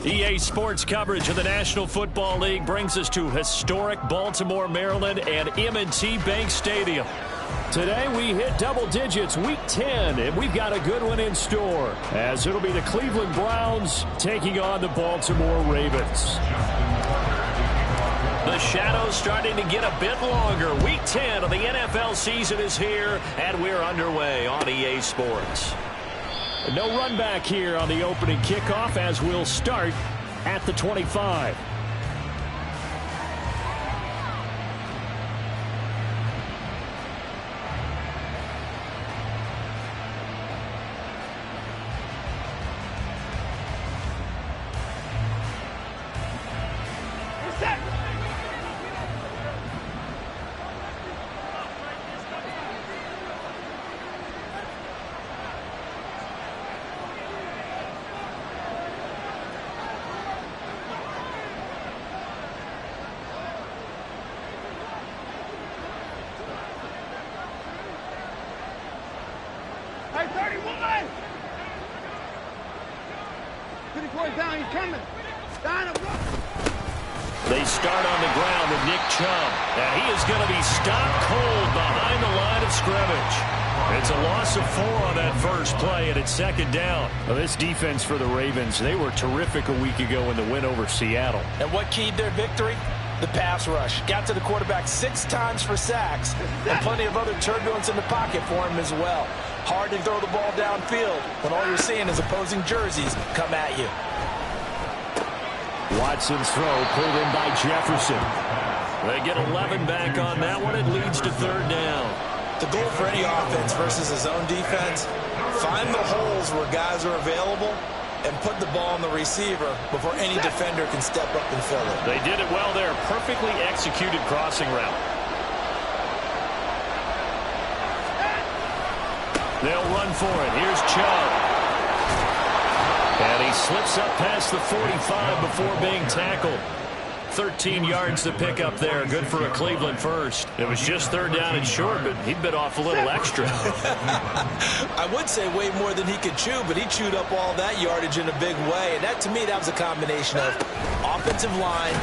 EA Sports coverage of the National Football League brings us to historic Baltimore, Maryland, and M&T Bank Stadium. Today we hit double digits, week 10, and we've got a good one in store, as it'll be the Cleveland Browns taking on the Baltimore Ravens. The shadow's starting to get a bit longer. Week 10 of the NFL season is here, and we're underway on EA Sports. No run back here on the opening kickoff, as we'll start at the 25. They start on the ground with Nick Chubb, and he is going to be stopped cold behind the line of scrimmage. It's a loss of 4 on that first play, and it's second down. Well, this defense for the Ravens, they were terrific a week ago in the win over Seattle. And what keyed their victory? The pass rush. Got to the quarterback 6 times for sacks, and plenty of other turbulence in the pocket for him as well. Hard to throw the ball downfield when all you're seeing is opposing jerseys come at you. Watson's throw pulled in by Jefferson. They get 11 back on that one. It leads to third down. The goal for any offense versus his own defense, find the holes where guys are available and put the ball on the receiver before any defender can step up and fill it. They did it well there. Perfectly executed crossing route. They'll run for it. Here's Chubb. And he slips up past the 45 before being tackled. 13 yards to pick up there. Good for a Cleveland first. It was just third down and short, but he bit off a little extra. I would say way more than he could chew, but he chewed up all that yardage in a big way. And that, to me, that was a combination of offensive line,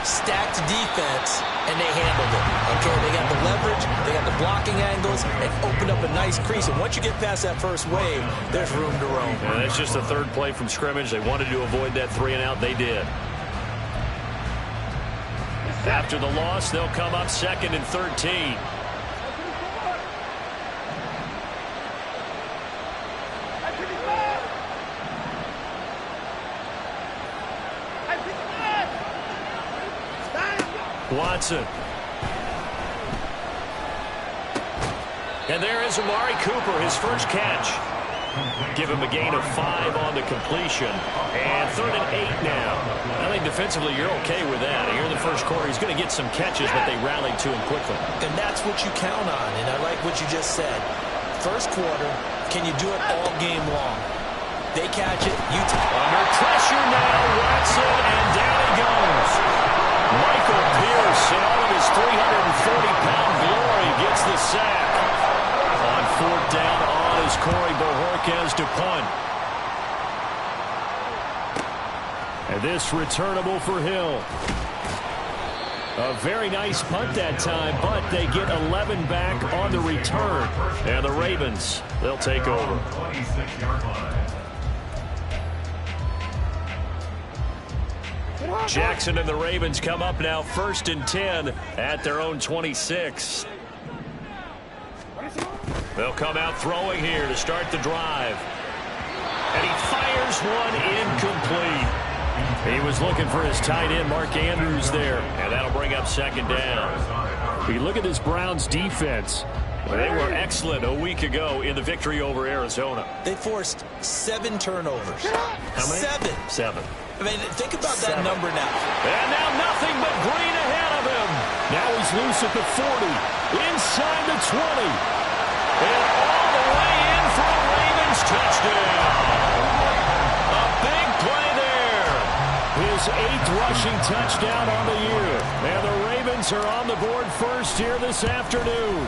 stacked defense, and they handled it. Okay, they got the leverage, they got the blocking angles, and opened up a nice crease. And once you get past that first wave, there's room to roam. Yeah, that's just the third play from scrimmage. They wanted to avoid that 3-and-out. They did. After the loss, they'll come up 2nd and 13. Watson. And there is Amari Cooper, his first catch. Give him a gain of 5 on the completion. And 3rd and 8 now. I think defensively you're okay with that. Here in the first quarter, he's going to get some catches, but they rallied to him quickly. And that's what you count on, and I like what you just said. First quarter, can you do it all game long? They catch it, you under pressure now, Watson, and down he goes. Michael Pierce, in all of his 340-pound glory, gets the sack. On 4th down, on is Corey Bojorquez to punt. And this returnable for Hill. A very nice punt that time, but they get 11 back on the return. And the Ravens, they'll take over. Jackson and the Ravens come up now 1st and 10 at their own 26. They'll come out throwing here to start the drive. And he fires one incomplete. He was looking for his tight end, Mark Andrews, there. And that'll bring up 2nd down. We look at this Browns defense. They were excellent a week ago in the victory over Arizona. They forced 7 turnovers. How many? 7. I mean, think about that number now. And now nothing but green ahead of him. Now he's loose at the 40. Inside the 20. And all the way in for a Ravens touchdown. A big play there. His 8th rushing touchdown on the year. And the Ravens are on the board first here this afternoon.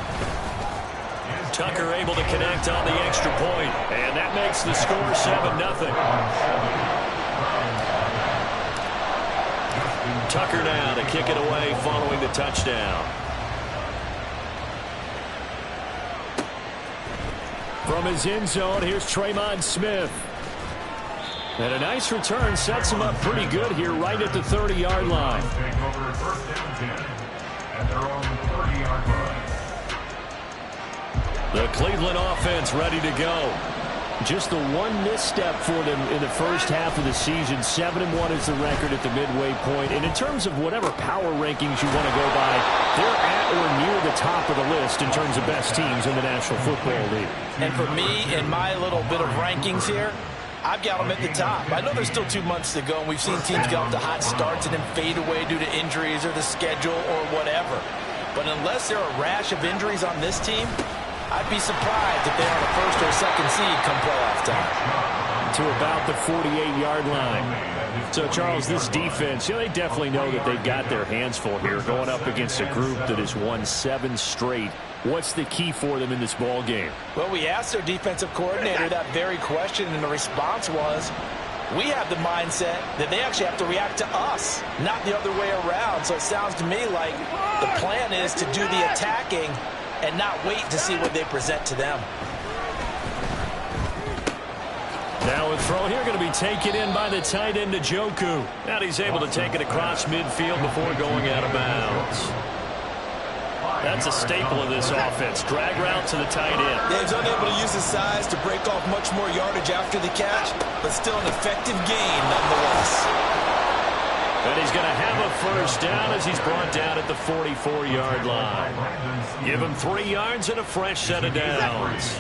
Tucker able to connect on the extra point, and that makes the score 7-0. Tucker now to kick it away following the touchdown. From his end zone, here's Tremon Smith. And a nice return sets him up pretty good here right at the 30-yard line. The Cleveland offense ready to go. Just the one misstep for them in the first half of the season. 7-1 is the record at the midway point. And in terms of whatever power rankings you want to go by, they're at or near the top of the list in terms of best teams in the National Football League. And for me, in my little bit of rankings here, I've got them at the top. I know there's still 2 months to go, and we've seen teams get off to hot starts and then fade away due to injuries or the schedule or whatever. But unless there are a rash of injuries on this team, I'd be surprised if they're on a first or second seed come playoff time. To about the 48-yard line. So, Charles, this defense, they definitely know that they've got their hands full here going up against a group that has won 7 straight. What's the key for them in this ball game? Well, we asked their defensive coordinator that very question, and the response was, we have the mindset that they actually have to react to us, not the other way around. So it sounds to me like the plan is to do the attacking and not wait to see what they present to them. Now a throw here going to be taken in by the tight end, Njoku. And he's able to take it across midfield before going out of bounds. That's a staple of this offense. Drag route to the tight end. Dave's unable to use his size to break off much more yardage after the catch, but still an effective gain nonetheless. And he's going to have a first down as he's brought down at the 44-yard line. Give him 3 yards and a fresh set of downs.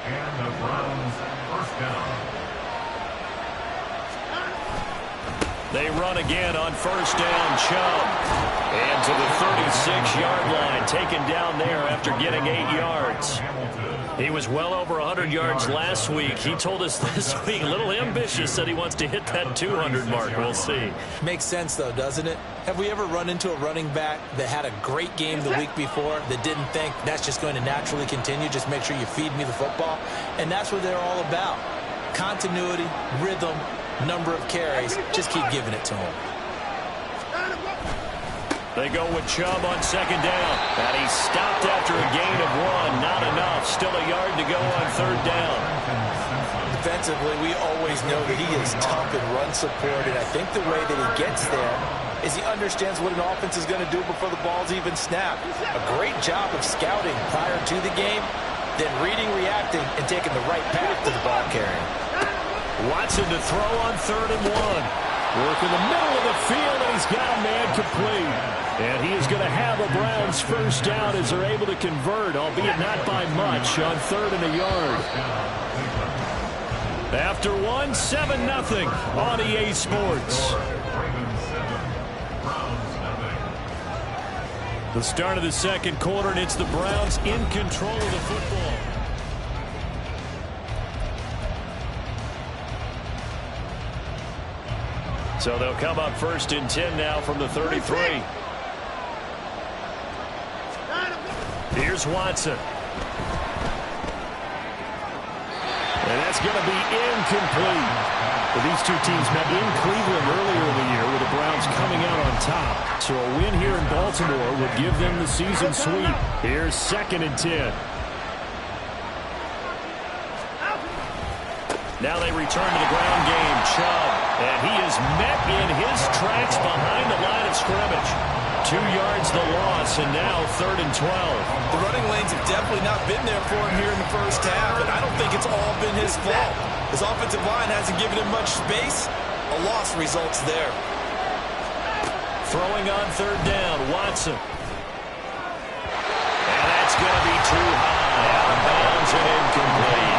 And the Browns first down. They run again on first down. Chubb. And to the 36-yard line, taken down there after getting 8 yards. He was well over 100 yards last week. He told us this week, a little ambitious, that he wants to hit that 200 mark. We'll see. Makes sense, though, doesn't it? Have we ever run into a running back that had a great game the week before that didn't think that's just going to naturally continue? Just make sure you feed me the football. And that's what they're all about. Continuity, rhythm, number of carries. Just keep giving it to him. They go with Chubb on second down. And he stopped after a gain of 1. Not enough. Still a yard to go on third down. Defensively, we always know that he is tough in run support, and I think the way that he gets there is he understands what an offense is going to do before the ball's even snapped. A great job of scouting prior to the game, then reading, reacting, and taking the right path to the ball carrying. Watson to throw on 3rd and 1. Work in the middle of the field, and he's got a man complete. And he is going to have a Browns first down as they're able to convert, albeit not by much, on 3rd and a yard. After 1, 7-0 on EA Sports. The start of the second quarter, and it's the Browns in control of the football. So they'll come up 1st and 10 now from the 33. Here's Watson. And that's going to be incomplete. Well, these two teams met in Cleveland earlier in the year with the Browns coming out on top. So a win here in Baltimore would give them the season sweep. Here's 2nd and 10. Now they return to the ground game. Chubb. And he is met in his tracks behind the line of scrimmage. 2 yards the loss, and now 3rd and 12. The running lanes have definitely not been there for him here in the first half, and I don't think it's all been his fault. His offensive line hasn't given him much space. A loss results there. Throwing on 3rd down, Watson. And that's going to be too high. Out of bounds and incomplete.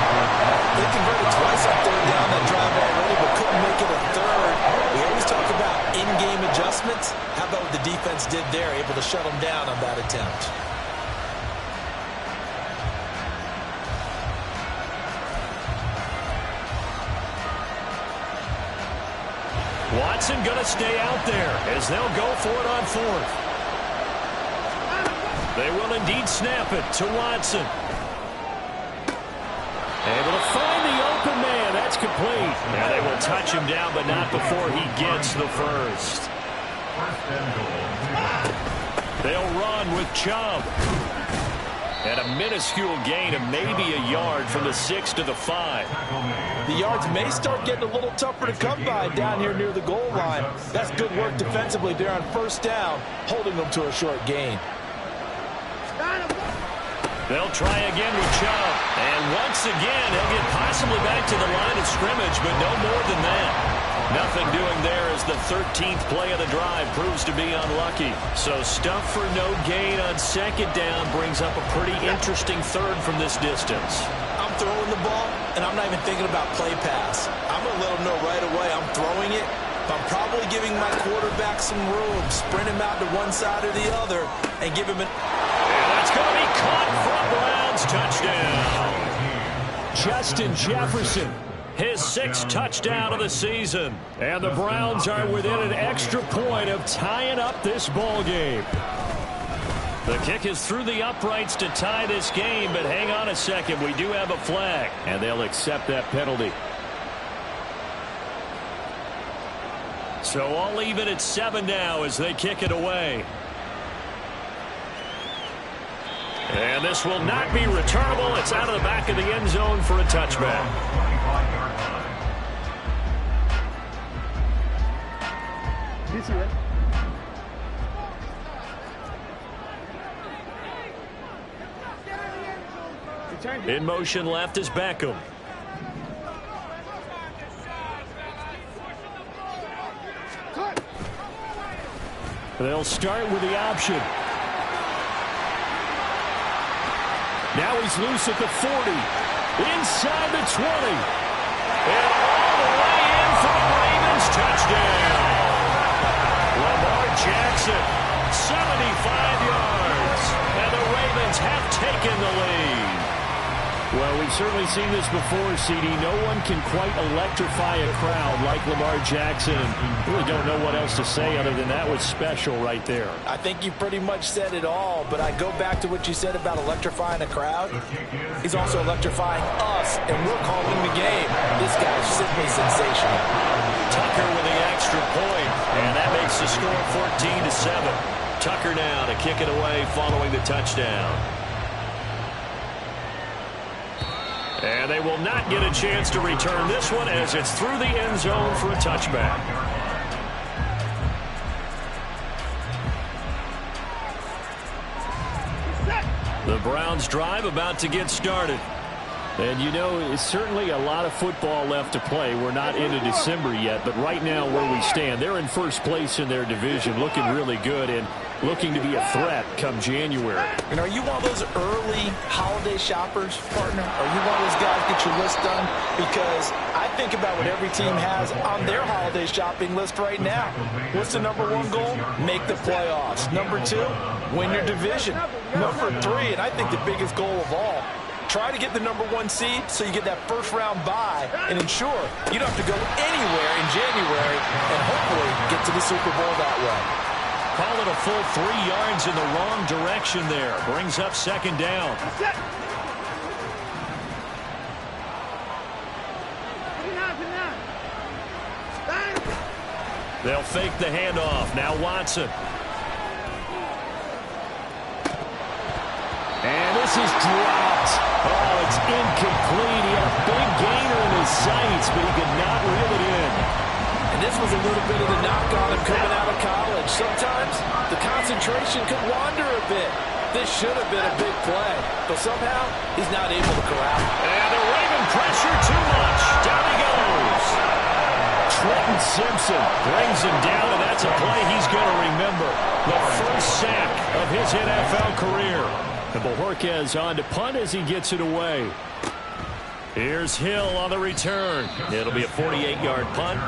They converted twice on 3rd down that drive already, but couldn't make it a 3rd. We always talk about in-game adjustments. How about what the defense did there, able to shut them down on that attempt? Watson going to stay out there as they'll go for it on 4th. They will indeed snap it to Watson. Able to find the open man. That's complete. Now they will touch him down, but not before he gets the first. They'll run with Chubb. And a minuscule gain of maybe a yard from the 6 to the 5. The yards may start getting a little tougher to come by down here near the goal line. That's good work defensively there on first down, holding them to a short gain. They'll try again with Chubb. And once again, he'll get possibly back to the line of scrimmage, but no more than that. Nothing doing there as the 13th play of the drive proves to be unlucky. So stuff for no gain on second down brings up a pretty interesting third from this distance. I'm throwing the ball, and I'm not even thinking about play pass. I'm going to let them know right away I'm throwing it. But I'm probably giving my quarterback some room, sprint him out to one side or the other, and give him an... And that's going to be caught for a Browns touchdown. Justin Jefferson, his 6th touchdown of the season. And the Browns are within an extra point of tying up this ball game. The kick is through the uprights to tie this game, but hang on a second. We do have a flag, and they'll accept that penalty. So all even at 7 now as they kick it away. And this will not be returnable. It's out of the back of the end zone for a touchback. In motion left is Beckham. They'll start with the option. Now he's loose at the 40. Inside the 20. And all the way in for the Ravens touchdown. Lamar Jackson, 75 yards. And the Ravens have taken the lead. Well, we've certainly seen this before, CD. No one can quite electrify a crowd like Lamar Jackson. Really don't know what else to say other than that was special right there. I think you pretty much said it all, but I go back to what you said about electrifying a crowd. He's also electrifying us, and we're calling the game. This guy's simply sensational. Tucker with the extra point, and that makes the score 14-7. Tucker now to kick it away following the touchdown. And they will not get a chance to return this one as it's through the end zone for a touchback. The Browns drive about to get started. And, you know, it's certainly a lot of football left to play. We're not into December yet, but right now where we stand, they're in first place in their division, looking really good and looking to be a threat come January. And are you one of those early holiday shoppers, partner? Are you one of those guys get your list done? Because I think about what every team has on their holiday shopping list right now. What's the #1 goal? Make the playoffs. #2, win your division. #3, and I think the biggest goal of all, try to get the #1 seed so you get that first-round bye and ensure you don't have to go anywhere in January and hopefully get to the Super Bowl that way. Call it a full 3 yards in the wrong direction there. Brings up second down. They'll fake the handoff. Now Watson. And this is dropped. Oh, it's incomplete. He had a big gainer in his sights, but he could not reel it in. And this was a little bit of the knock on him coming out of college. Sometimes the concentration could wander a bit. This should have been a big play, but somehow he's not able to corral it. And the Raven pressure too much. Down he goes. Trenton Simpson brings him down, and that's a play he's going to remember. The first sack of his NFL career. And Bojorquez on to punt as he gets it away. Here's Hill on the return. It'll be a 48-yard punt.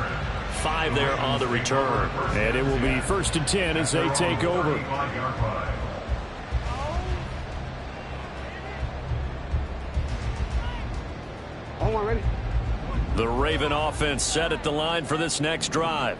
5 there on the return. And it will be 1st and 10 as they take over. The Raven offense set at the line for this next drive.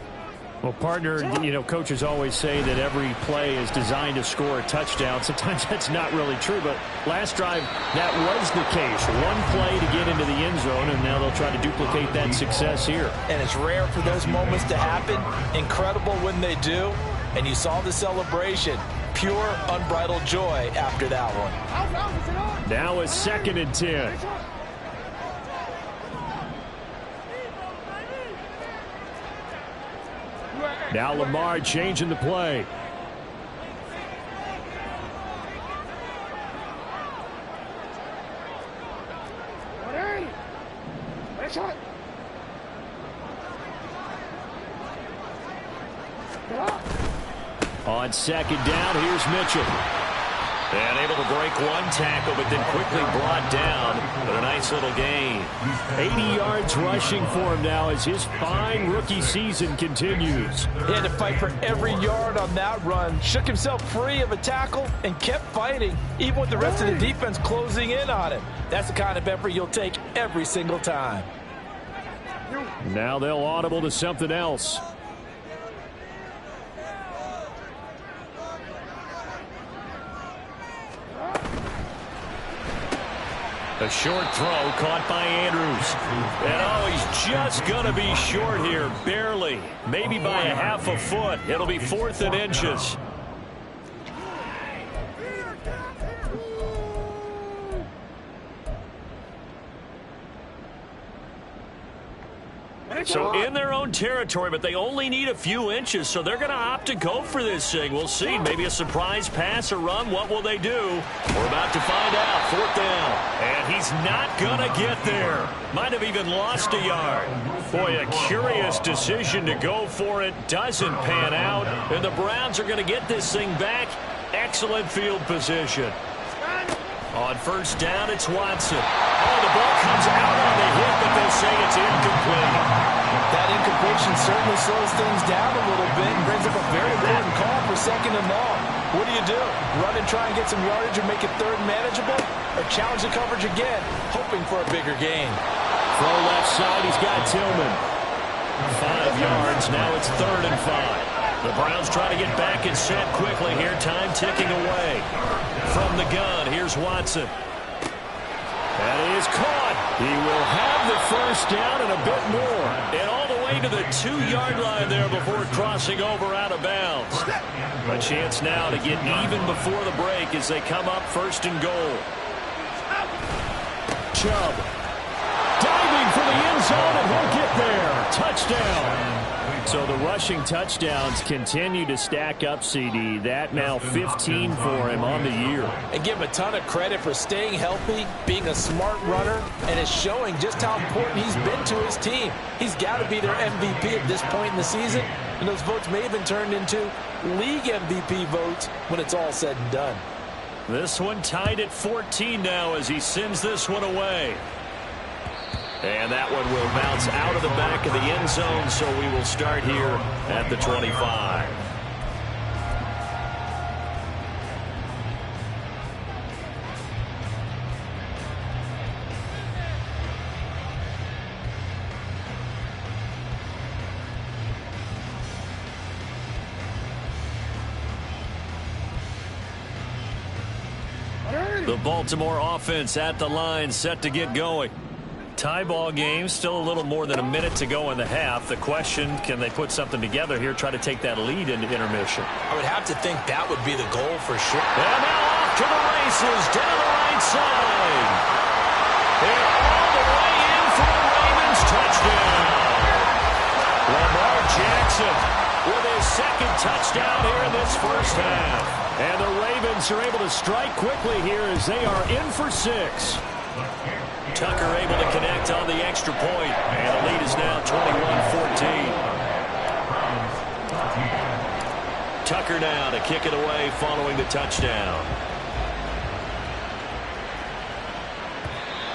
Well, partner, you know, coaches always say that every play is designed to score a touchdown. Sometimes that's not really true, but last drive, that was the case. One play to get into the end zone, and now they'll try to duplicate that success here. And it's rare for those moments to happen. Incredible when they do. And you saw the celebration. Pure, unbridled joy after that one. Now a 2nd and 10. Now Lamar changing the play. On 2nd down, here's Mitchell. And able to break one tackle, but then quickly brought down. But a nice little gain. 80 yards rushing for him now as his fine rookie season continues. He had to fight for every yard on that run. Shook himself free of a tackle and kept fighting, even with the rest of the defense closing in on him. That's the kind of effort you'll take every single time. Now they'll audible to something else. A short throw caught by Andrews. And oh, he's just going to be short here, barely. Maybe by a half a foot. It'll be 4th and inches. So in their own territory, but they only need a few inches, so they're going to opt to go for this thing. We'll see. Maybe a surprise pass or run. What will they do? We're about to find out. 4th down. And he's not going to get there. Might have even lost a yard. Boy, a curious decision to go for it. Doesn't pan out. And the Browns are going to get this thing back. Excellent field position. On 1st down, it's Watson. Oh, the ball comes out on the hit, but they'll say it's incomplete. That incompletion certainly slows things down a little bit and brings up a very important call for 2nd and long. What do? Run and try and get some yardage and make it 3rd and manageable? Or challenge the coverage again, hoping for a bigger gain? Throw left side, he's got Tillman. 5 yards, now it's 3rd and 5. The Browns try to get back and set quickly here. Time ticking away. From the gun, here's Watson. That is caught. He will have the 1st down and a bit more. And all the way to the 2-yard line there before crossing over out of bounds. A chance now to get even before the break as they come up 1st and goal. Chubb. Diving for the end zone and he'll get there. Touchdown. So the rushing touchdowns continue to stack up, CD. That now 15 for him on the year. And give him a ton of credit for staying healthy, being a smart runner, and is showing just how important he's been to his team. He's got to be their MVP at this point in the season, and those votes may have been turned into league MVP votes when it's all said and done. This one tied at 14 now as he sends this one away. And that one will bounce out of the back of the end zone, so we will start here at the 25. The Baltimore offense at the line, set to get going. Tie ball game, still a little more than a minute to go in the half. The question, can they put something together here, try to take that lead into intermission? I would have to think that would be the goal for sure. And now off to the races, down the right side. And all the way in for the Ravens touchdown. Lamar Jackson with his 2nd touchdown here in this 1st half. And the Ravens are able to strike quickly here as they are in for 6. Tucker able to connect on the extra point, and the lead is now 21-14. Tucker now to kick it away following the touchdown.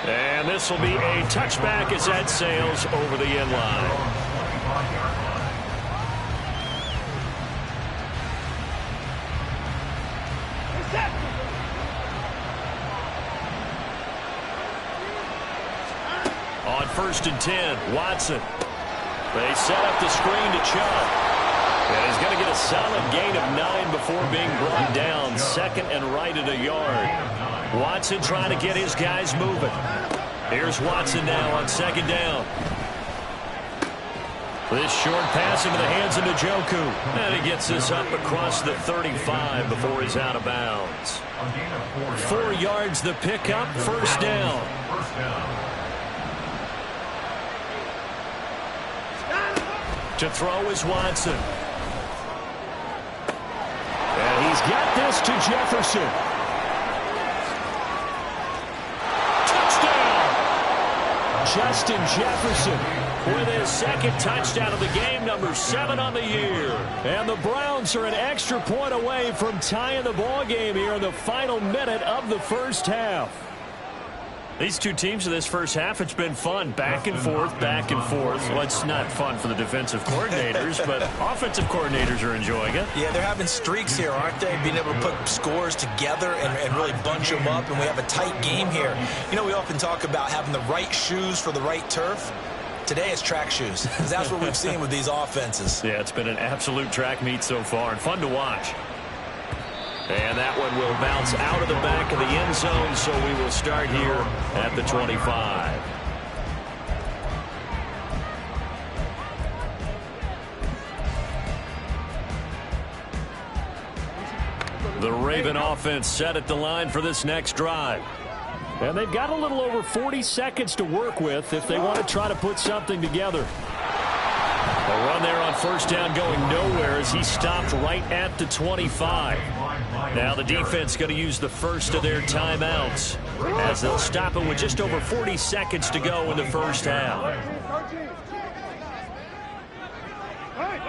And this will be a touchback as that sails over the end line. On 1st and 10, Watson. They set up the screen to Chubb. And he's going to get a solid gain of 9 before being brought down. 2nd and right at a yard. Watson trying to get his guys moving. Here's Watson now on 2nd down. This short pass into the hands of Njoku. And he gets this up across the 35 before he's out of bounds. 4 yards the pickup, first down. To throw is Watson. And he's got this to Jefferson. Touchdown! Justin Jefferson with his second touchdown of the game, number 7 on the year. And the Browns are an extra point away from tying the ball game here in the final minute of the first half. These two teams in this first half, it's been fun. Back and forth, back and forth. Well, it's not fun for the defensive coordinators, but offensive coordinators are enjoying it. Yeah, they're having streaks here, aren't they? Being able to put scores together and really bunch them up, and we have a tight game here. You know, we often talk about having the right shoes for the right turf. Today it's track shoes, because that's what we've seen with these offenses. Yeah, it's been an absolute track meet so far, and fun to watch. And that one will bounce out of the back of the end zone, so we will start here at the 25. The Raven offense set at the line for this next drive. And they've got a little over 40 seconds to work with if they want to try to put something together. A run there on first down going nowhere as he stopped right at the 25. Now the defense going to use the first of their timeouts as they'll stop it with just over 40 seconds to go in the first half.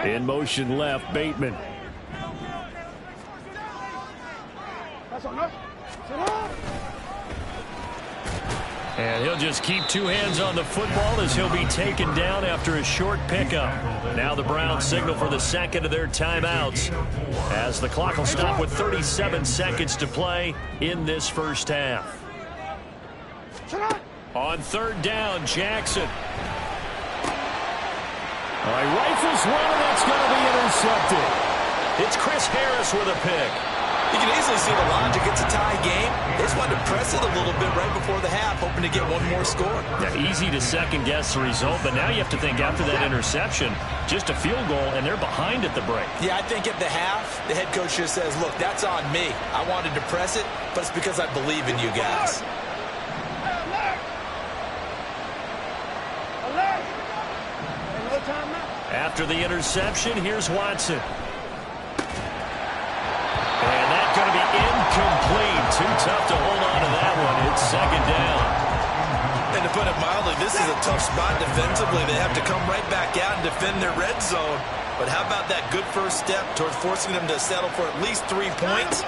In motion left, Bateman. And he'll just keep 2 hands on the football as he'll be taken down after a short pickup. Now the Browns signal for the second of their timeouts as the clock will stop with 37 seconds to play in this first half. On third down, Jackson. All right, rifles one, and that's going to be intercepted. It's Chris Harris with a pick. You can easily see the logic. It's a tie game. They just wanted to press it a little bit right before the half, hoping to get one more score. Yeah, easy to second-guess the result, but now you have to think after that interception, just a field goal, and they're behind at the break. Yeah, I think at the half, the head coach just says, look, that's on me. I wanted to press it, but it's because I believe in you guys. After the interception, here's Watson. And that's going to be incomplete. Too tough to hold on to that one. It's second down. And to put it mildly, this is a tough spot defensively. They have to come right back out and defend their red zone. But how about that good first step towards forcing them to settle for at least 3 points?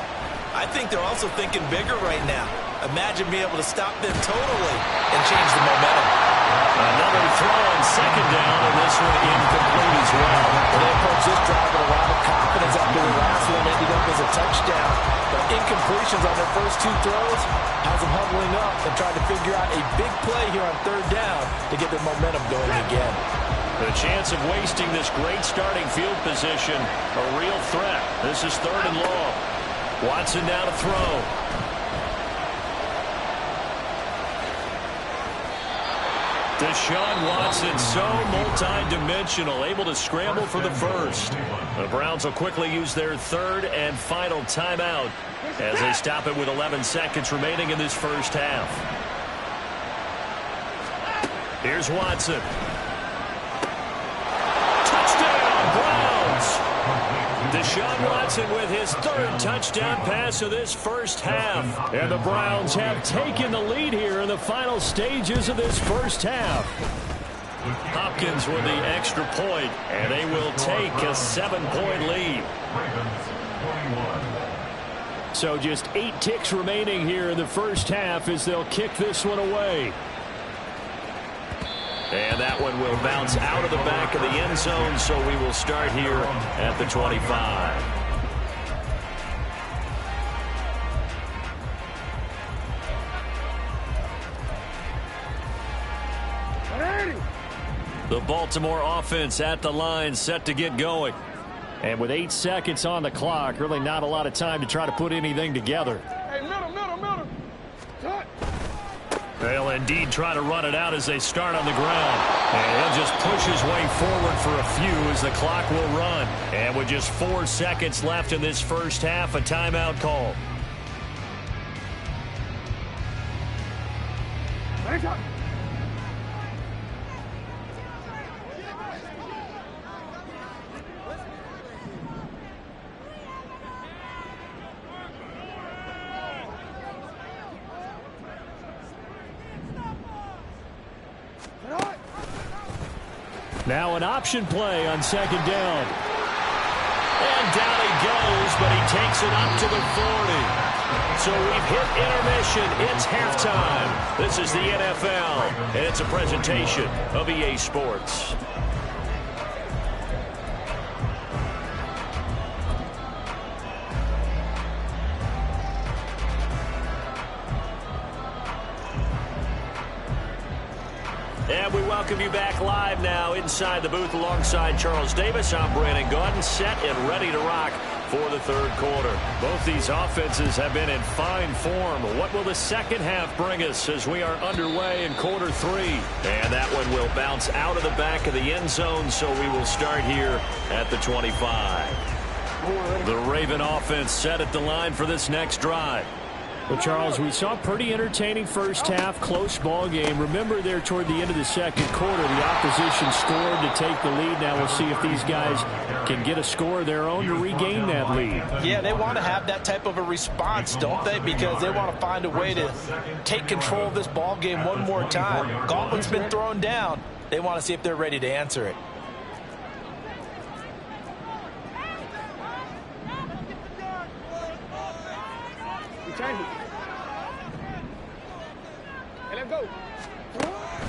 I think they're also thinking bigger right now. Imagine being able to stop them totally and change the momentum. Another throw on second down, and this one incomplete as well. Well, they approached this drive with a lot of confidence after the last one ended up as a touchdown. But incompletions on their first 2 throws has them huddling up and trying to figure out a big play here on third down to get their momentum going again. The chance of wasting this great starting field position, a real threat. This is third and long. Watson now to throw. Deshaun Watson, so multi-dimensional, able to scramble for the first. The Browns will quickly use their third and final timeout as they stop it with 11 seconds remaining in this first half. Here's Watson. Touchdown, Browns! Deshaun Watson with his third touchdown pass of this first half. And the Browns have taken the lead here in the final stages of this first half. Hopkins with the extra point, and they will take a 7-point lead. So just 8 ticks remaining here in the first half as they'll kick this one away. And that one will bounce out of the back of the end zone, so we will start here at the 25. The Baltimore offense at the line, set to get going. And with 8 seconds on the clock, really not a lot of time to try to put anything together. Hey, middle. They'll indeed try to run it out as they start on the ground. And he'll just push his way forward for a few as the clock will run. And with just 4 seconds left in this first half, a timeout call. Now an option play on second down. And down he goes, but he takes it up to the 40. So we've hit intermission. It's halftime. This is the NFL, and it's a presentation of EA Sports. And we welcome you back live now inside the booth alongside Charles Davis. I'm Brandon Gaudin, set and ready to rock for the third quarter. Both these offenses have been in fine form. What will the second half bring us as we are underway in quarter 3? And that one will bounce out of the back of the end zone, so we will start here at the 25. The Raven offense set at the line for this next drive. Well, Charles, we saw a pretty entertaining first half, close ball game. Remember there toward the end of the second quarter, the opposition scored to take the lead. Now we'll see if these guys can get a score of their own to regain that lead. Yeah, they want to have that type of a response, don't they? Because they want to find a way to take control of this ball game one more time. Gauntlet's been thrown down. They want to see if they're ready to answer it.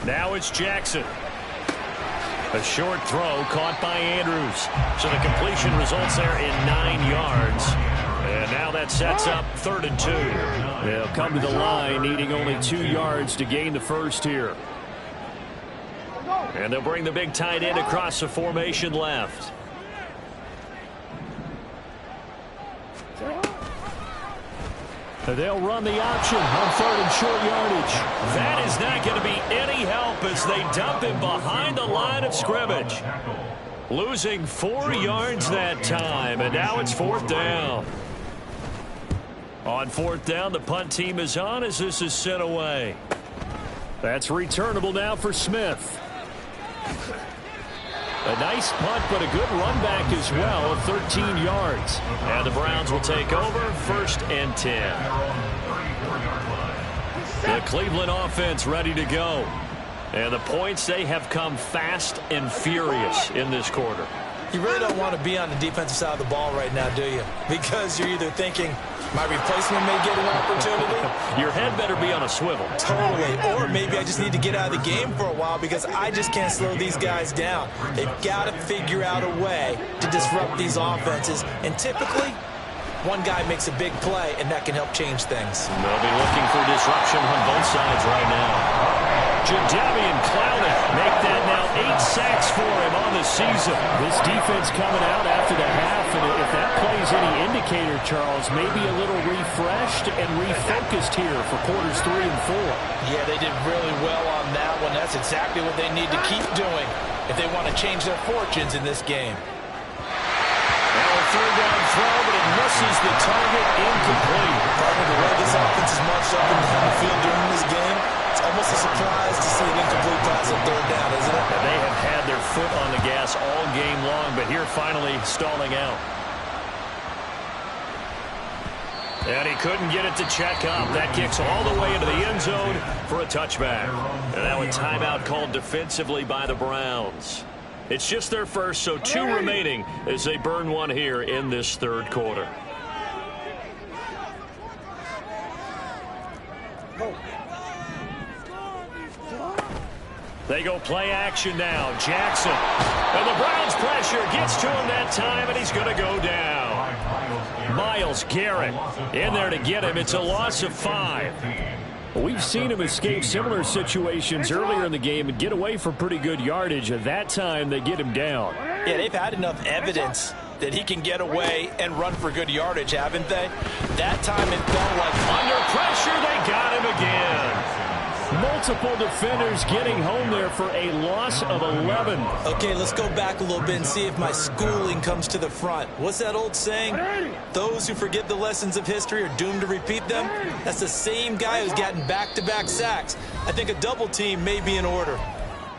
Now it's Jackson. A short throw caught by Andrews. So the completion results there in 9 yards. And now that sets up 3rd and 2. They'll come to the line needing only 2 yards to gain the first here. And they'll bring the big tight end across the formation left. They'll run the option on 3rd and short yardage. That is not going to be any help as they dump him behind the line of scrimmage. Losing 4 yards that time, and now it's 4th down. On 4th down, the punt team is on as this is sent away. That's returnable now for Smith. A nice punt, but a good run back as well of 13 yards. And the Browns will take over 1st and 10. The Cleveland offense ready to go. And the points, they have come fast and furious in this quarter. You really don't want to be on the defensive side of the ball right now, do you? Because you're either thinking, my replacement may get an opportunity. Your head better be on a swivel. Totally. Or maybe I just need to get out of the game for a while because I just can't slow these guys down. They've got to figure out a way to disrupt these offenses. And typically, one guy makes a big play, and that can help change things. They'll be looking for disruption on both sides right now. Jadeveon Clowney make that now 8 sacks for him on the season. This defense coming out after the half, and if that plays any indicator, Charles, maybe a little refreshed and refocused here for quarters 3 and 4. Yeah, they did really well on that one. That's exactly what they need to keep doing if they want to change their fortunes in this game. Now a 3rd-down throw, but it misses the target, incomplete. Probably the way this offense is marched up and down the field during this game, it's almost a surprise to see an incomplete pass on 3rd down, isn't it? And they have had their foot on the gas all game long, but here finally stalling out. And he couldn't get it to check up. That kicks all the way into the end zone for a touchback. And now a timeout called defensively by the Browns. It's just their first, so 2 remaining as they burn one here in this 3rd quarter. They go play action now. Jackson. And the Browns pressure gets to him that time, and he's going to go down. Myles Garrett in there to get him. It's a loss of 5. We've seen him escape similar situations earlier in the game and get away from pretty good yardage. At that time, they get him down. Yeah, they've had enough evidence that he can get away and run for good yardage, haven't they? That time it felt like under pressure, they got him again. multiple defenders getting home there for a loss of 11. Okay, let's go back a little bit and see if my schooling comes to the front. What's that old saying? Those who forget the lessons of history are doomed to repeat them. That's the same guy who's gotten back-to-back sacks. I think a double team may be in order.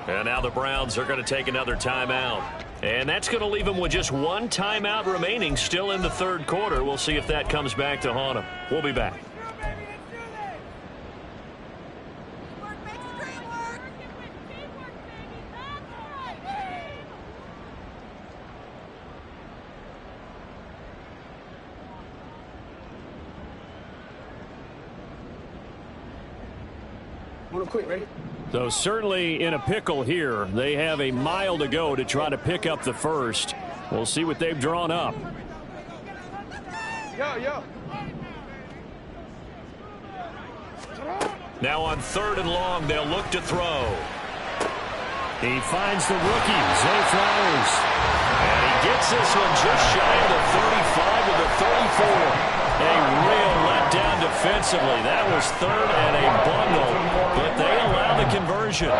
And now the Browns are going to take another timeout. And that's going to leave them with just one timeout remaining still in the third quarter. We'll see if that comes back to haunt them. We'll be back. Quick, ready? So certainly in a pickle here. They have a mile to go to try to pick up the first. We'll see what they've drawn up. Yo. Now on 3rd and long, they'll look to throw. He finds the rookie, Zay Flowers. And he gets this one just shy of the 35 to the 34. A real letdown defensively. That was 3rd and a bundle, but they allow the conversion.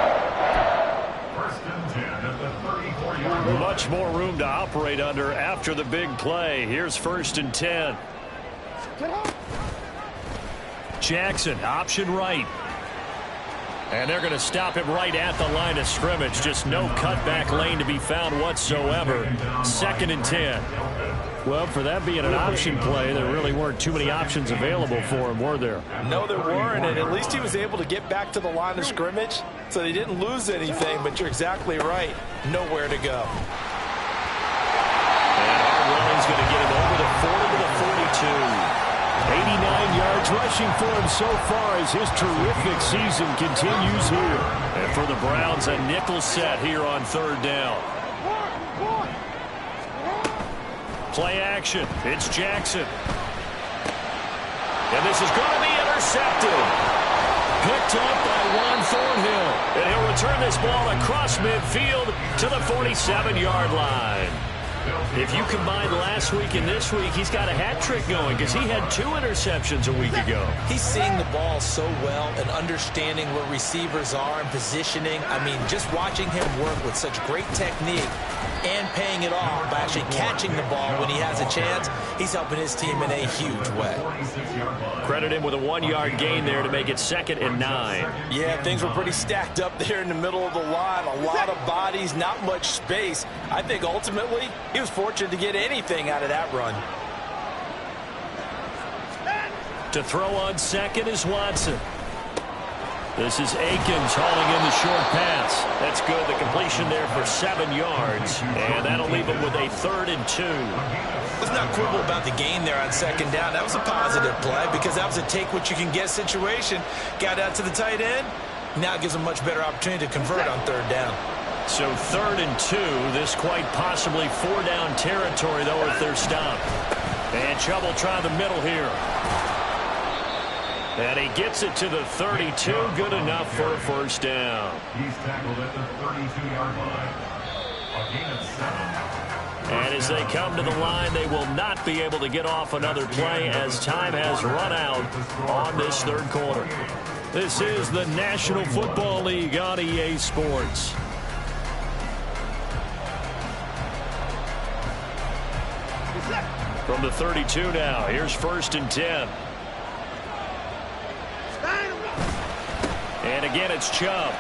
Much more room to operate under after the big play. Here's 1st and 10. Jackson, option right. And they're going to stop him right at the line of scrimmage. Just no cutback lane to be found whatsoever. 2nd and 10. Well, for that being an option play, there really weren't too many options available for him, were there? No, there weren't, and at least he was able to get back to the line of scrimmage, so they didn't lose anything, but you're exactly right. Nowhere to go. And Hartwelling's going to get him over the 40 to the 42. 89 yards rushing for him so far as his terrific season continues here. And for the Browns, a nickel set here on 3rd down. Play action. It's Jackson. And this is going to be intercepted. Picked up by Juan Thornhill. And he'll return this ball across midfield to the 47-yard line. If you combine last week and this week, he's got a hat trick going because he had 2 interceptions a week ago. He's seeing the ball so well and understanding where receivers are and positioning. I mean, just watching him work with such great technique and paying it off by actually catching the ball when he has a chance, he's helping his team in a huge way. Credit him with a 1-yard gain there to make it 2nd and 9. Yeah, things were pretty stacked up there in the middle of the line. A lot of bodies, not much space. I think ultimately he was fortunate to get anything out of that run. To throw on 2nd is Watson. This is Akins hauling in the short pass. That's good. The completion there for 7 yards. And that'll leave him with a 3rd and 2. Let's not quibble about the gain there on 2nd down. That was a positive play because that was a take-what-you-can-get situation. Got out to the tight end. Now it gives him a much better opportunity to convert on 3rd down. So 3rd and 2. This quite possibly 4-down territory, though, if they're stopped. And Chubb will try the middle here. And he gets it to the 32. Good enough for a 1st down. He's tackled at the 32-yard line. A gain of 7. And as they come to the line, they will not be able to get off another play as time has run out on this 3rd quarter. This is the National Football League on EA Sports. From the 32 now, here's 1st and 10. And again, it's Chubb.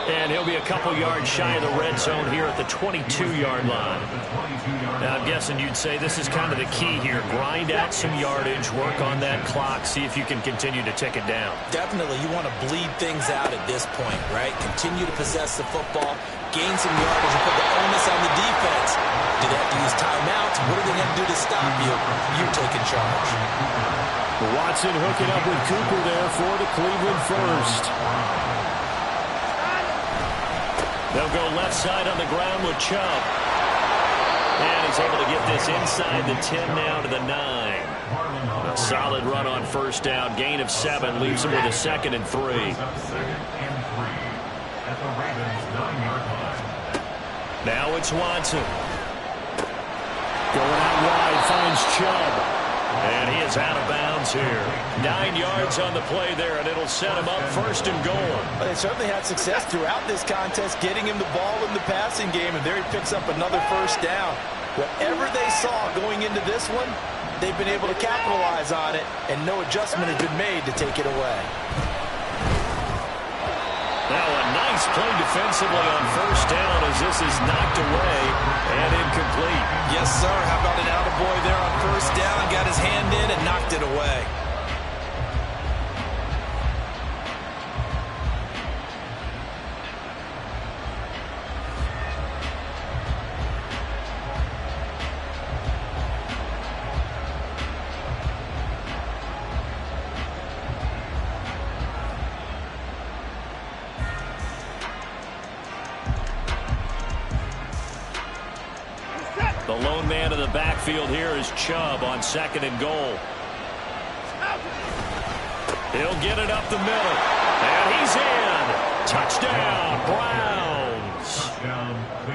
And he'll be a couple yards shy of the red zone here at the 22-yard line. Now, I'm guessing you'd say this is kind of the key here. Grind out some yardage, work on that clock, see if you can continue to tick it down. Definitely, you want to bleed things out at this point, right? Continue to possess the football, gain some yardage, and put the onus on the defense. Do they have to use timeouts? What are they going to do to stop you? You're taking charge. Watson hooking up with Cooper there for the Cleveland first. They'll go left side on the ground with Chubb. And he's able to get this inside the 10 now to the 9. A solid run on 1st down. Gain of 7 leaves him with a 2nd and 3. Now it's Watson. Going out wide, finds Chubb. And he is out of bounds here. 9 yards on the play there, and it'll set him up 1st and goal. Well, they certainly had success throughout this contest, getting him the ball in the passing game, and there he picks up another 1st down. Whatever they saw going into this one, they've been able to capitalize on it, and no adjustment has been made to take it away. Now a nice play defensively on 1st down as this is knocked away and incomplete. Yes, sir. How about an attaboy there on 1st down? Got his hand in and knocked it away. The lone man in the backfield here is Chubb on 2nd and goal. He'll get it up the middle. And he's in. Touchdown, Browns.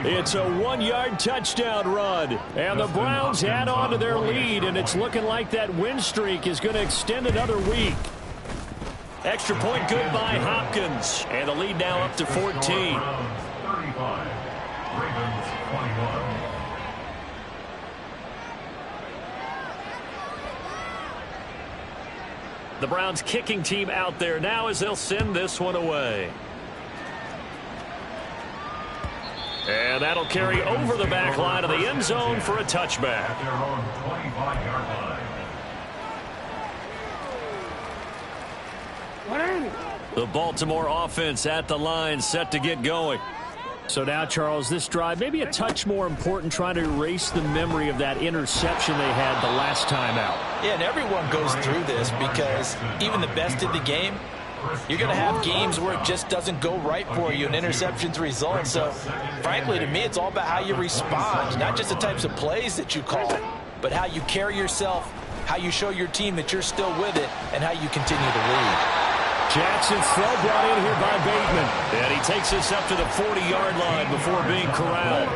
It's a 1-yard touchdown run. And the Browns add on to their lead, and it's looking like that win streak is going to extend another week. Extra point good by Hopkins. And the lead now up to 14. 35. Ravens 21. The Browns kicking team out there now as they'll send this one away. And that'll carry over the back line of the end zone for a touchback. At their own 25-yard line. The Baltimore offense at the line, set to get going. So now, Charles, this drive maybe a touch more important, trying to erase the memory of that interception they had the last time out. Yeah, and everyone goes through this because even the best in the game, you're going to have games where it just doesn't go right for you and interceptions result. So, frankly, to me, it's all about how you respond, not just the types of plays that you call, but how you carry yourself, how you show your team that you're still with it, and how you continue to lead. Jackson's throw brought in here by Bateman. And he takes this up to the 40-yard line before being corralled.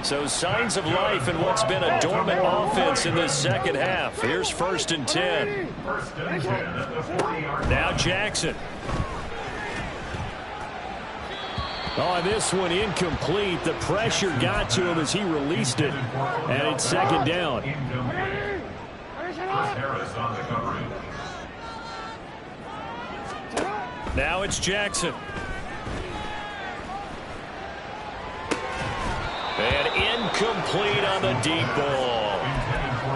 So signs of life in what's been a dormant offense in this second half. Here's 1st and 10. 1st and 10 at the 40-yard line. Now Jackson. Oh, this one incomplete. The pressure got to him as he released it. And it's 2nd down. Chris Harris on the coverage. Now it's Jackson. And incomplete on the deep ball.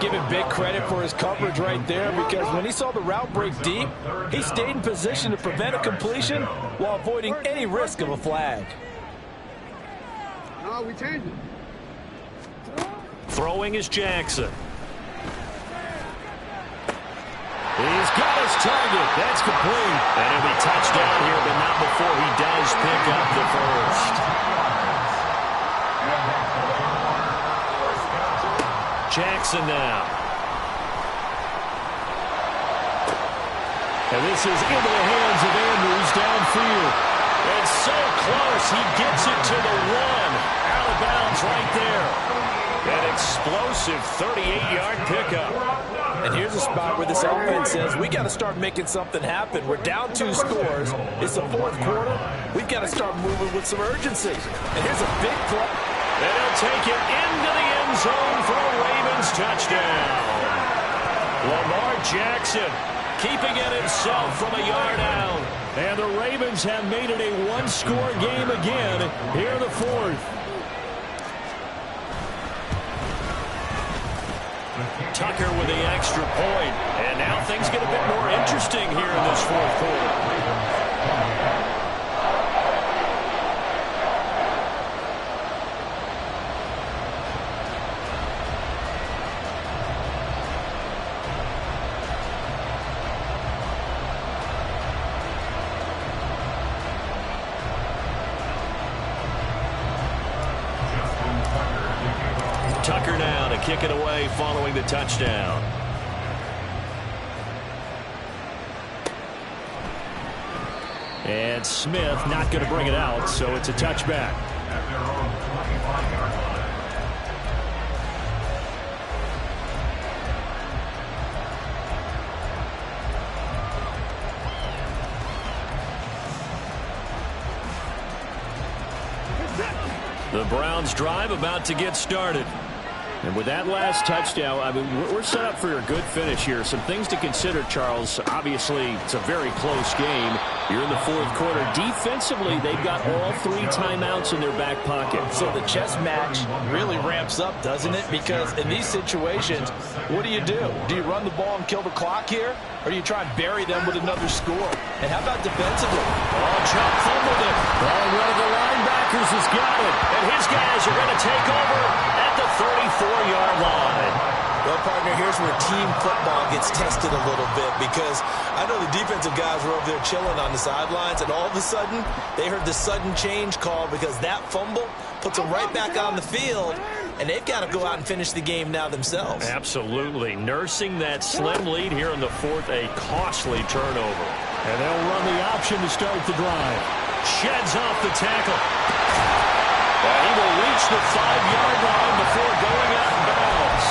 Give him big credit for his coverage right there, because when he saw the route break deep, he stayed in position to prevent a completion while avoiding any risk of a flag. No, we changed it. Throwing is Jackson. He's got his target. That's complete. And he'll be touchdown here, but not before he does pick up the 1st. Jackson now. And this is into the hands of Andrews downfield. And so close, he gets it to the 1. Out of bounds right there. An explosive 38-yard pickup. And here's a spot where this offense says, we got to start making something happen. We're down 2 scores. It's the 4th quarter. We've got to start moving with some urgency. And here's a big play. And he'll take it into the end zone for a Ravens touchdown. Lamar Jackson keeping it himself from a yard out. And the Ravens have made it a 1-score game again here in the 4th. Tucker with the extra point. And now things get a bit more interesting here in this 4th quarter. Tucker now to kick it away following the touchdown. And Smith not going to bring it out, so it's a touchback. At their own 25-yard The Browns drive about to get started. And with that last touchdown, I mean, we're set up for a good finish here. Some things to consider, Charles. Obviously, it's a very close game. You're in the fourth quarter. Defensively, they've got all 3 timeouts in their back pocket. So the chess match really ramps up, doesn't it? Because in these situations, what do? Do you run the ball and kill the clock here? Or do you try and bury them with another score? And how about defensively? Oh, Chubb fumbled it. Oh, one of the linebackers has got it. And his guys are going to take over at the 34-yard line. Well, partner, here's where team football gets tested a little bit, because I know the defensive guys were over there chilling on the sidelines, and all of a sudden, they heard the sudden change call because that fumble puts them right back on the field, and they've got to go out and finish the game now themselves. Absolutely. Nursing that slim lead here in the fourth, a costly turnover. And they'll run the option to start the drive. Sheds off the tackle. And he will reach the 5-yard line before going out of bounds.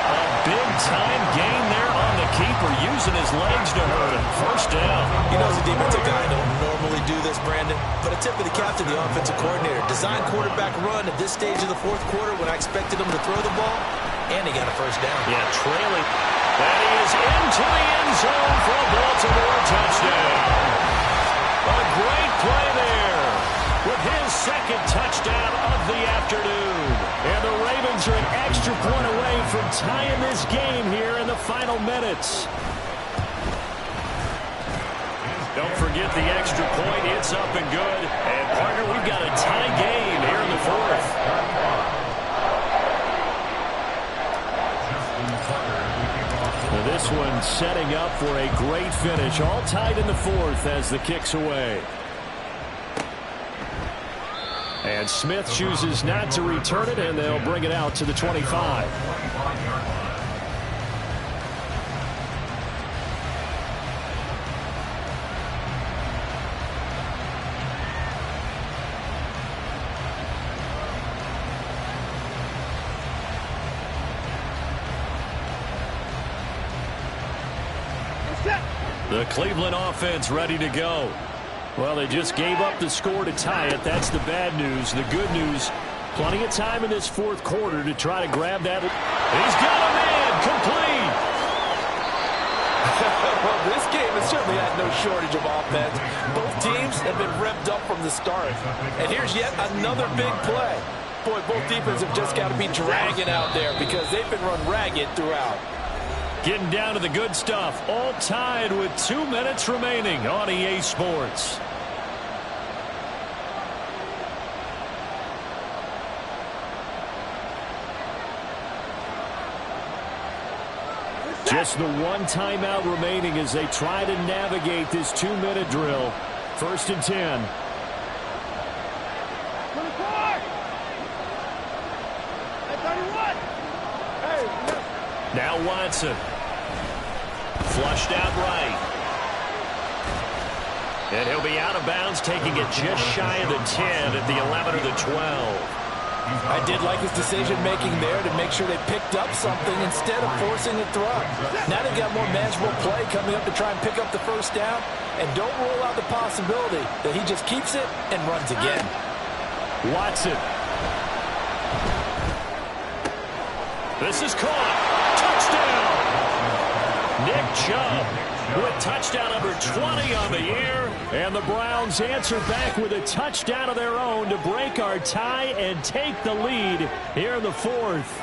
A big-time gain there on the keeper, using his legs to hurt him. First down. You know, as a defensive guy, I don't normally do this, Brandon, but a tip of the cap to the offensive coordinator. Design quarterback run at this stage of the fourth quarter when I expected him to throw the ball, and he got a first down. Yeah, trailing. And he is into the end zone for a Baltimore touchdown. A great play there with his second touchdown of the afternoon. And the Ravens are an extra point away from tying this game here in the final minutes. Don't forget the extra point. It's up and good. And, partner, we've got a tie game here in the fourth. Now this one setting up for a great finish. All tied in the fourth as the kick's away. And Smith chooses not to return it, and they'll bring it out to the 25. The Cleveland offense ready to go. Well, they just gave up the score to tie it. That's the bad news. The good news, plenty of time in this fourth quarter to try to grab that. He's got a man complete. Well, this game has certainly had no shortage of offense. Both teams have been revved up from the start. And here's yet another big play. Boy, both defenses have just got to be dragging out there because they've been run ragged throughout. Getting down to the good stuff. All tied with 2 minutes remaining on EA Sports. Just the one timeout remaining as they try to navigate this 2-minute drill. 1st and 10. Now Watson. Flushed out right. And he'll be out of bounds, taking it just shy of the 10 at the 11 or the 12. I did like his decision-making there to make sure they picked up something instead of forcing a throw. Now they've got more manageable play coming up to try and pick up the first down. And don't rule out the possibility that he just keeps it and runs again. Watson. This is caught. Touchdown. Nick Chubb with touchdown number 20 on the year. And the Browns answer back with a touchdown of their own to break our tie and take the lead here in the fourth.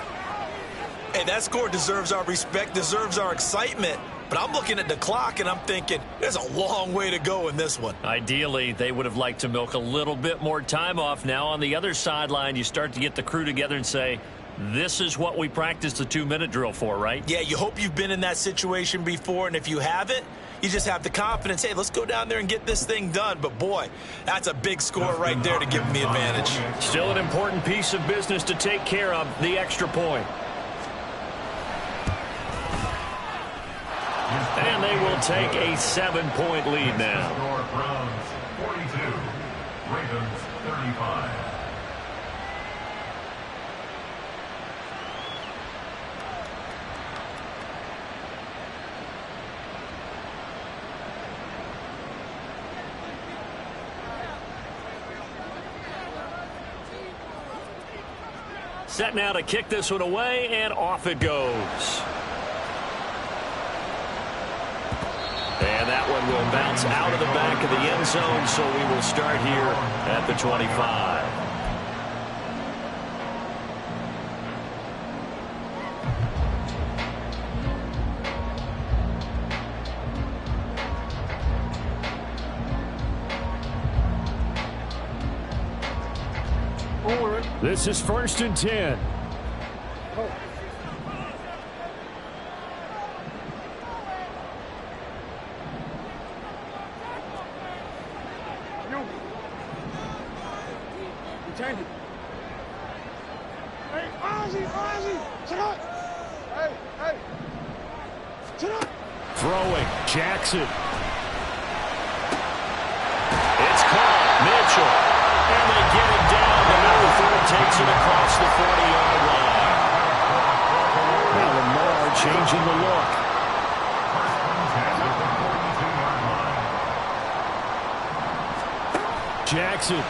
Hey, that score deserves our respect, deserves our excitement. But I'm looking at the clock and I'm thinking there's a long way to go in this one. Ideally, they would have liked to milk a little bit more time off. Now on the other sideline, you start to get the crew together and say, this is what we practiced the 2-minute drill for, right? Yeah, you hope you've been in that situation before, and if you haven't, you just have the confidence, hey, let's go down there and get this thing done. But, boy, that's a big score right there to give them the advantage. Still an important piece of business to take care of, the extra point. And they will take a 7-point lead now. Browns 42, Ravens 35. Set now to kick this one away, and off it goes. And that one will bounce out of the back of the end zone, so we will start here at the 25. This is 1st and 10. Throwing, Jackson. It's caught, Mitchell. And they get it down. The number 4 takes it across the 40-yard line. Now Lamar changing the look. Jackson.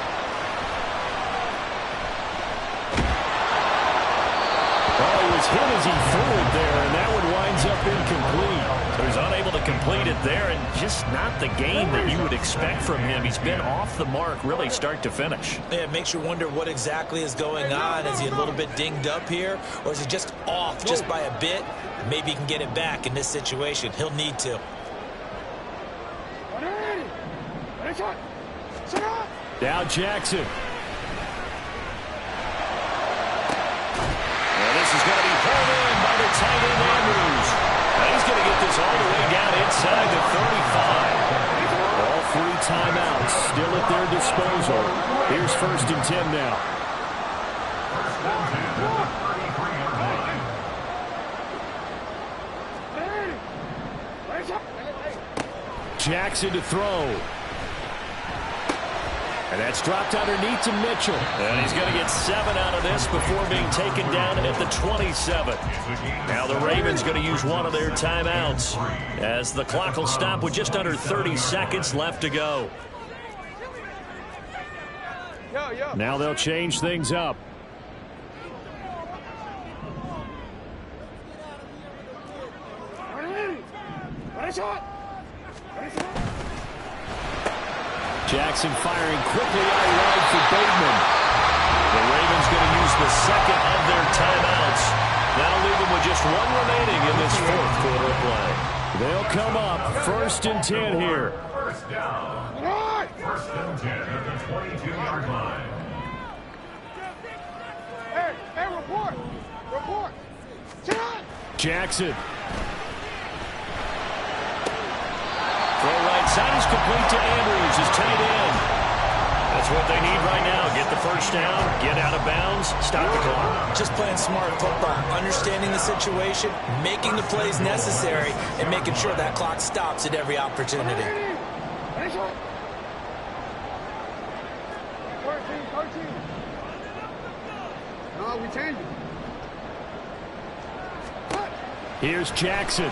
Oh, he was hit as he threw it there, and that one winds up incomplete. So he's unable to complete it there, and just not the game that you would expect from him. He's been off the mark really start to finish. Yeah, it makes you wonder what exactly is going on. Is he a little bit dinged up here, or is he just off just by a bit? Maybe he can get it back in this situation. He'll need to. Now Jackson. This is going to be pulled in by the tight end Andrews. Now he's going to get this all the way down inside the 35. All 3 timeouts still at their disposal. Here's 1st and 10 now. Jackson to throw. And that's dropped underneath to Mitchell. And he's going to get 7 out of this before being taken down at the 27. Now the Ravens going to use one of their timeouts as the clock will stop with just under 30 seconds left to go. Now they'll change things up. Jackson firing quickly out wide for Bateman. The Ravens going to use the second of their timeouts. Now leaving with just 1 remaining in this 4th quarter of play. They'll come up 1st and 10 here. First down. 1st and 10 at the 22-yard line. Hey, report. Jackson. Throw right side is complete to Andrews, his tight end. That's what they need right now. Get the first down, get out of bounds, stop the clock. Just playing smart football, understanding the situation, making the plays necessary, and making sure that clock stops at every opportunity. 13. No, we changed it. Here's Jackson.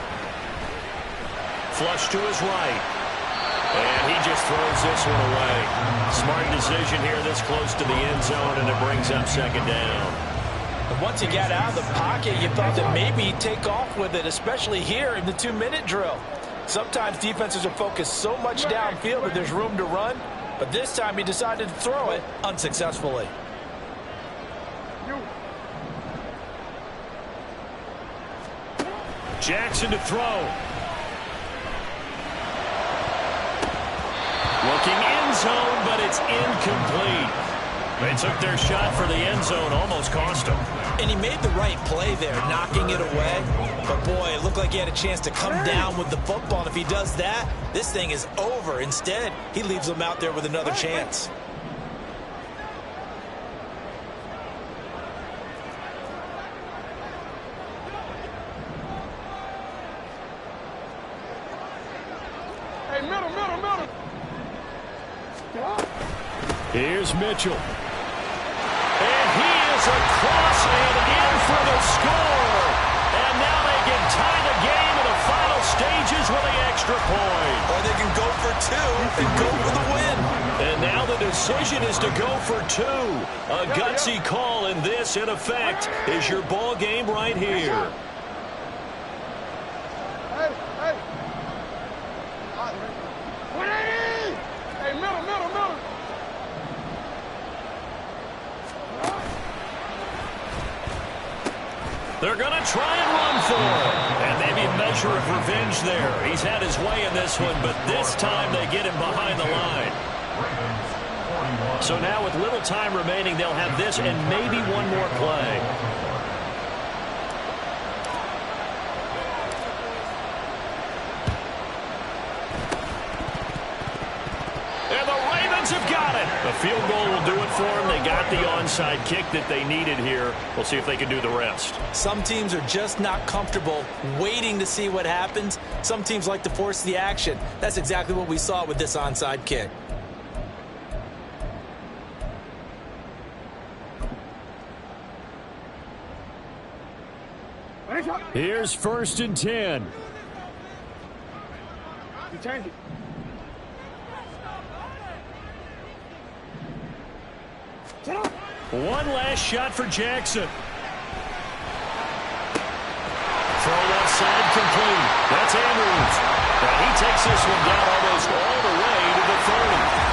Flush to his right. And he just throws this one away. Smart decision here this close to the end zone, and it brings up 2nd down. And once he got out of the pocket, you thought that maybe he'd take off with it, especially here in the 2-minute drill. Sometimes defenses are focused so much downfield that there's room to run, but this time he decided to throw it unsuccessfully. Jackson to throw. Looking end zone, but it's incomplete. They took their shot for the end zone, almost cost them. And he made the right play there, knocking it away. But, boy, it looked like he had a chance to come down with the football. And if he does that, this thing is over. Instead, he leaves them out there with another chance. Hey, middle. Here's Mitchell. And he is across and in for the score. And now they can tie the game in the final stages with the extra point. Or they can go for two and go for the win. And now the decision is to go for two. A gutsy call, and this, in effect, is your ball game right here. Hey, hey. 180. Hey, middle. They're going to try and run for it. And maybe a measure of revenge there. He's had his way in this one, but this time they get him behind the line. So now with little time remaining, they'll have this and maybe one more play. And the Ravens have got it. A field goal will do it for them. They got the onside kick that they needed here. We'll see if they can do the rest. Some teams are just not comfortable waiting to see what happens. Some teams like to force the action. That's exactly what we saw with this onside kick. Here's 1st and 10. You change it. One last shot for Jackson. Throw left side complete. That's Andrews. And he takes this one down almost all the way to the 30.